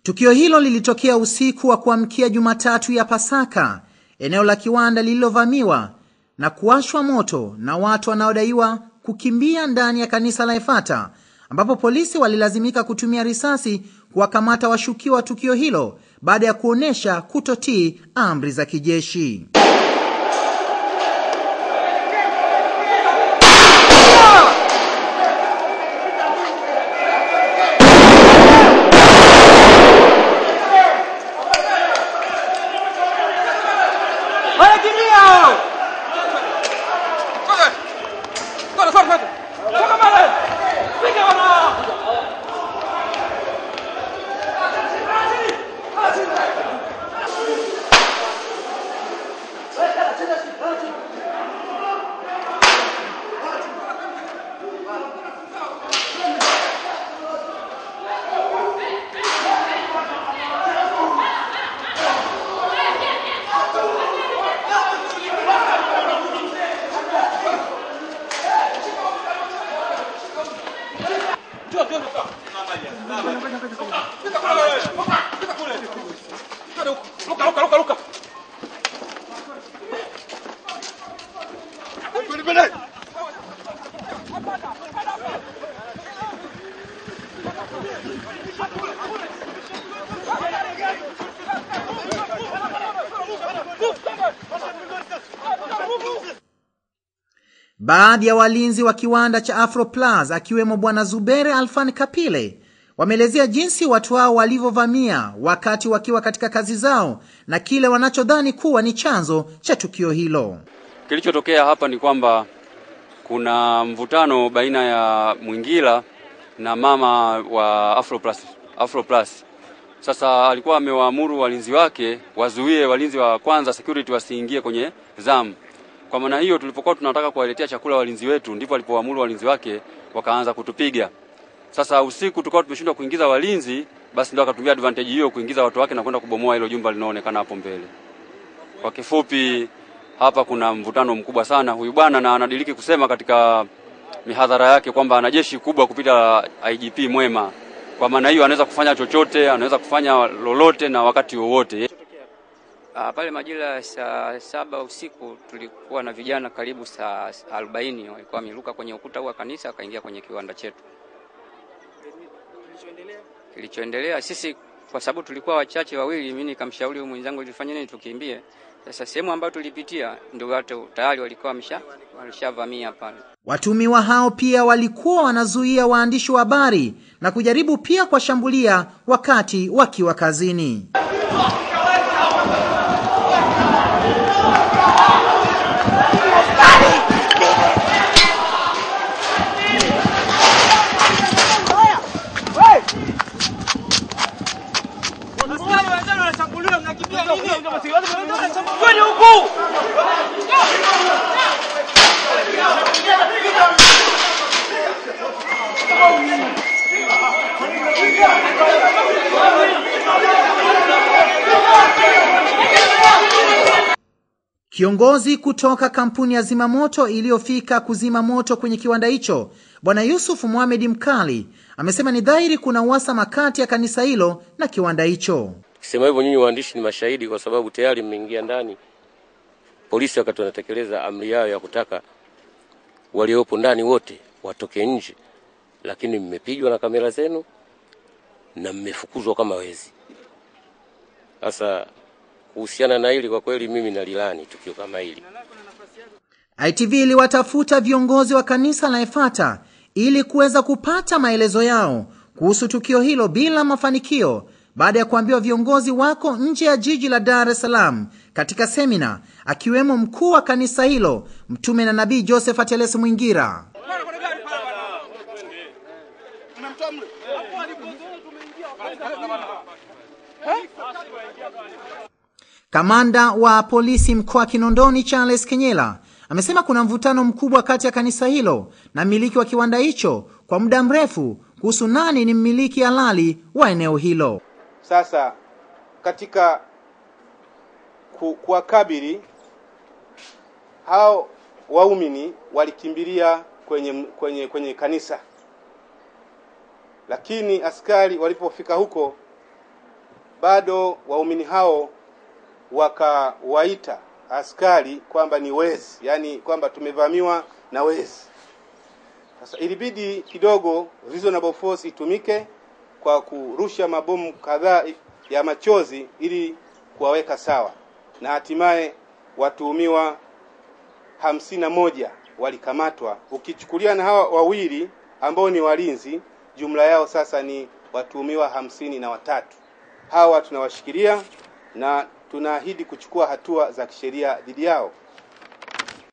Tukio hilo lilitokea usiku wa kuamkia Jumatatu ya Pasaka, eneo la kiwanda lililovamiwa na kuwashwa moto na watu wanaodaiwa kukimbia ndani ya kanisa la Efata, ambapo polisi walilazimika kutumia risasi kuwakamata washukiwa wa tukio hilo baada ya kuonesha kutotii amri za kijeshi. Baadhi ya walinzi wa kiwanda cha Afroplus akiwemo Bwana Zubere Alfan Kapile wameelezea jinsi watu hao walivyovamia wakati wakiwa katika kazi zao na kile wanachodhani kuwa ni chanzo cha tukio hilo. Kilichotokea hapa ni kwamba kuna mvutano baina ya Mwingila na mama wa Afroplus. Sasa alikuwa amewaamuru walinzi wake wazuie walinzi wa kwanza security wasiingie kwenye zamu. Kwa maana hiyo tulipokuwa tunataka kuwaletea chakula walinzi wetu, ndipo alipoamuru walinzi wake wakaanza kutupiga. Sasa usiku tukao tumeshindwa kuingiza walinzi, basi ndio akatumia advantage hiyo kuingiza watu wake na kwenda kubomoa hilo jumba linaonekana hapo mbele. Kwa kifupi, hapa kuna mvutano mkubwa sana. Huyu bwana na anadiriki kusema katika mihadhara yake kwamba ana jeshi kubwa kupita IGP Mwema. Kwa maana hiyo anaweza kufanya chochote, anaweza kufanya lolote na wakati wowote. Pale majira saa 7 usiku tulikuwa na vijana karibu saa 40 walikuwa wameruka kwenye ukuta wa kanisa akaingia kwenye kiwanda chetu. Kilichoendelea sisi kwa sababu tulikuwa wachache wawili, mimi nikamshauri mwenzangu tulifanye nini tukimbie. Sasa sehemu ambayo tulipitia ndio watu tayari walikuwa wameshavamia pale. Watumiwa hao pia walikuwa wanazuia waandishi wa habari na kujaribu pia kuwashambulia wakati wakiwa kazini. Kiongozi kutoka kampuni ya zimamoto iliyofika kuzima moto kwenye kiwanda hicho, Bwana Yusuf Mohamed Mkali, amesema ni dhahiri kuna uhasama kati ya kanisa hilo na kiwanda hicho. Kisema hivyo nyinyi waandishi ni mashahidi kwa sababu tayari mmeingia ndani. Polisi wakati wanatekeleza amri yao ya kutaka waliopo ndani wote watoke nje, lakini mmepigwa na kamera zenu na mmefukuzwa kama wezi. Sasa kuhusiana na hili kwa kweli mimi nalilani tukio kama hili. ITV iliwatafuta viongozi wa kanisa la Efata ili kuweza kupata maelezo yao kuhusu tukio hilo bila mafanikio, baada ya kuambiwa viongozi wako nje ya jiji la Dar es Salaam katika semina, akiwemo mkuu wa kanisa hilo Mtume na Nabii Joseph Atelesi Mwingira. Kamanda wa polisi mkoa Kinondoni Charles Kenyela amesema kuna mvutano mkubwa kati ya kanisa hilo na mmiliki wa kiwanda hicho kwa muda mrefu kuhusu nani ni mmiliki halali wa eneo hilo. Sasa katika kuwakabili hao waumini walikimbilia kwenye kanisa, lakini askari walipofika huko bado waumini hao wakawaita askari kwamba ni wezi, yani kwamba tumevamiwa na wezi. Sasa ilibidi kidogo reasonable force itumike kwa kurusha mabomu kadhaa ya machozi ili kuwaweka sawa, na hatimaye watuhumiwa 51 walikamatwa. Ukichukulia na hawa wawili ambao ni walinzi, jumla yao sasa ni watuhumiwa 53. Hawa tunawashikilia na tunaahidi kuchukua hatua za kisheria dhidi yao.